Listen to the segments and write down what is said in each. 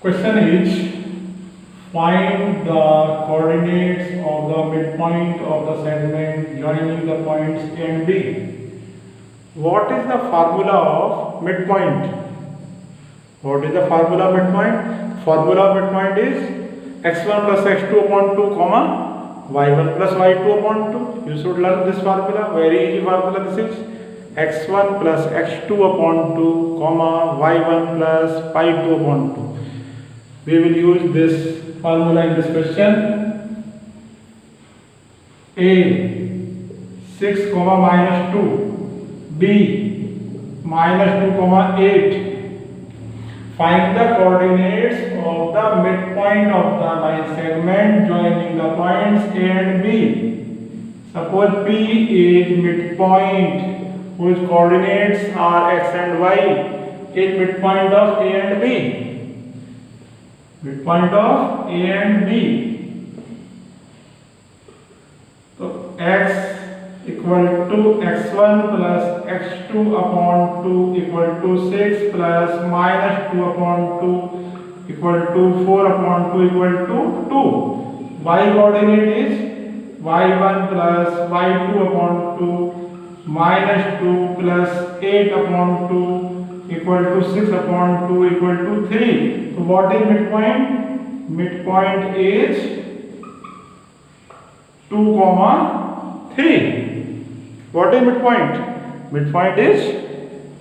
Question is, find the coordinates of the midpoint of the segment joining the points A and B. What is the formula of midpoint? What is the formula of midpoint? Formula of midpoint is x1 plus x2 upon 2 comma y1 plus y2 upon 2. You should learn this formula. Very easy formula this is. x1 plus x2 upon 2 comma y1 plus y2 upon 2. We will use this formula in this question. A 6 comma minus 2, B minus 2 comma 8. Find the coordinates of the midpoint of the line segment joining the points A and B. Suppose P is midpoint whose coordinates are x and y is midpoint of A and B. Midpoint of A and B. So x equal to x1 plus x2 upon 2 equal to 6 plus minus 2 upon 2 equal to 4 upon 2 equal to 2. Y coordinate is y1 plus y2 upon 2 minus 2 plus 8 upon 2 equal to 6 upon 2 equal to 3. So what is midpoint? Midpoint is 2 comma 3. What is midpoint? Midpoint is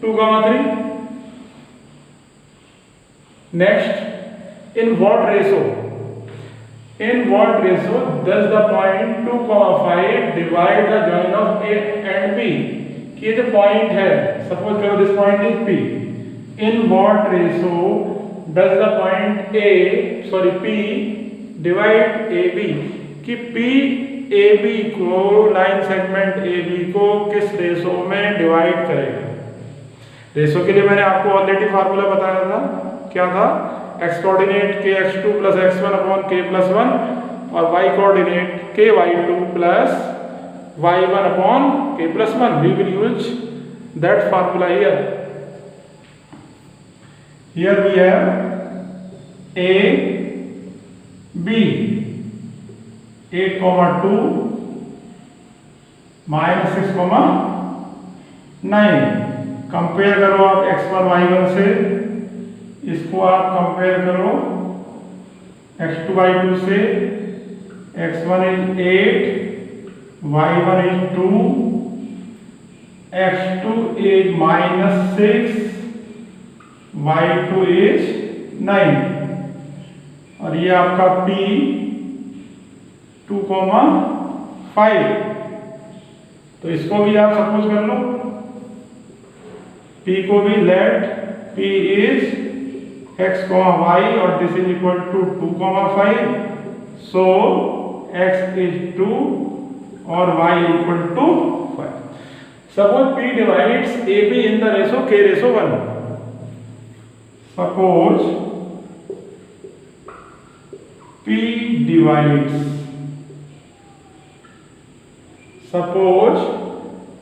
2 comma 3. Next, in what ratio? In what ratio does the point 2 comma 5 divide the join of A and B? कि जो point है, suppose करो this point is P. In what ratio does the point P divide AB? कि P AB को line segment AB को किस ratio में divide करेगा? रेशो के लिए मैंने आपको ऑलरेडी फार्मूला बताया था. क्या था? x coordinate kx2 plus x1 upon k plus 1 और y coordinate ky2 plus y1 upon k plus 1. We will use that formula here. Here we have A, B, 8 comma 2 minus 6 comma 9. Compare करो आप x1 y1 से, इसको आप compare करो x2 y2 से. x1 is 8, y1 is 2, x2 is minus 6, y2 is 9 और ये आपका P 2 comma 5. तो इसको भी आप सपोज कर लो, P को भी let P is x comma y और this is equal to 2 comma 5. So x is 2 और y equal to 5. Suppose P divides AB in the ratio k ratio 1. Suppose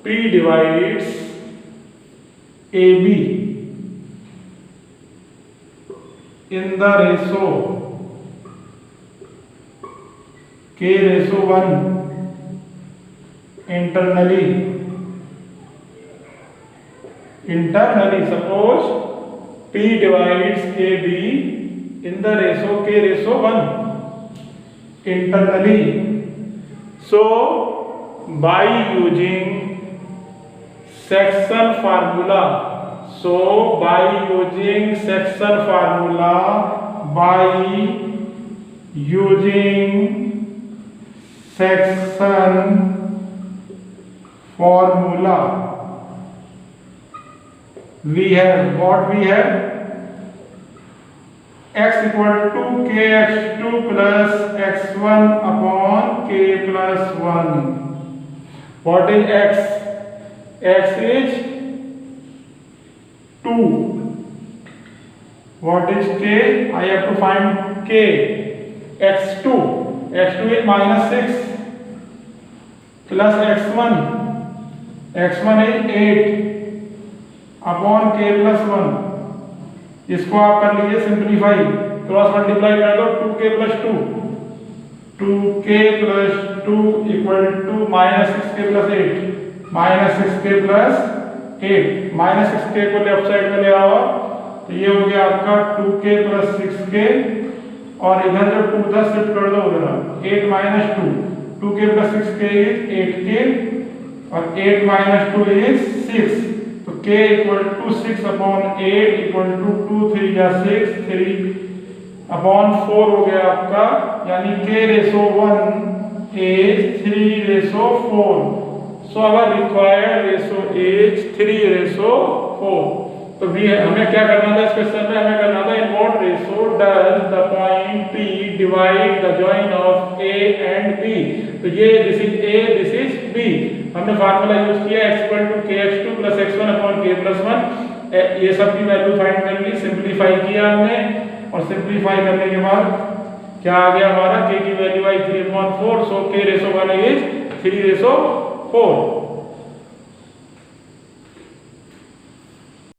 P divides AB in the ratio k ratio 1 internally. Suppose P divides AB in the ratio k ratio 1 internally. So by using section formula, by using section formula we have what we have x equal to kx2 plus x1 upon k plus 1. What is x? X is 2. What is k? I have to find k. x2 is minus 6 plus x1 is 8 upon k plus 1. इसको आप कर लीजिए simplify. Cross multiply कर दो 2k plus 2, 2k plus 2 equal to minus 6k plus 8, minus 6k plus 8, minus 6k को left side में ले आओ तो ये हो गया आपका 2k प्लस 6k, और इधर जो 2 था शिफ्ट कर दो उधर, 8 minus 2, 2k plus 6k is 8k, और 8 माइनस 2 इज 6, तो k equal to 6 upon 8 equal to 2 3 या 6, 3 अपॉन 4 हो गया आपका, यानी k ratio 1 is 3 ratio 4, so our required ratio is 3 ratio 4। तो भी हमें क्या करना था इस क्वेश्चन में, हमें करना था in what ratio does the point P divide the join of A and B। तो ये this is A, this is B। हमने फार्मूला यूज किया x equal to kx2 plus x1 upon k plus 1, ये सब की value find कर ली, simplify किया हमने, और सिंपलीफाई करने के बाद क्या आ गया हमारा, k की value I 3/4, so k ratio 1 is 3 ratio 4।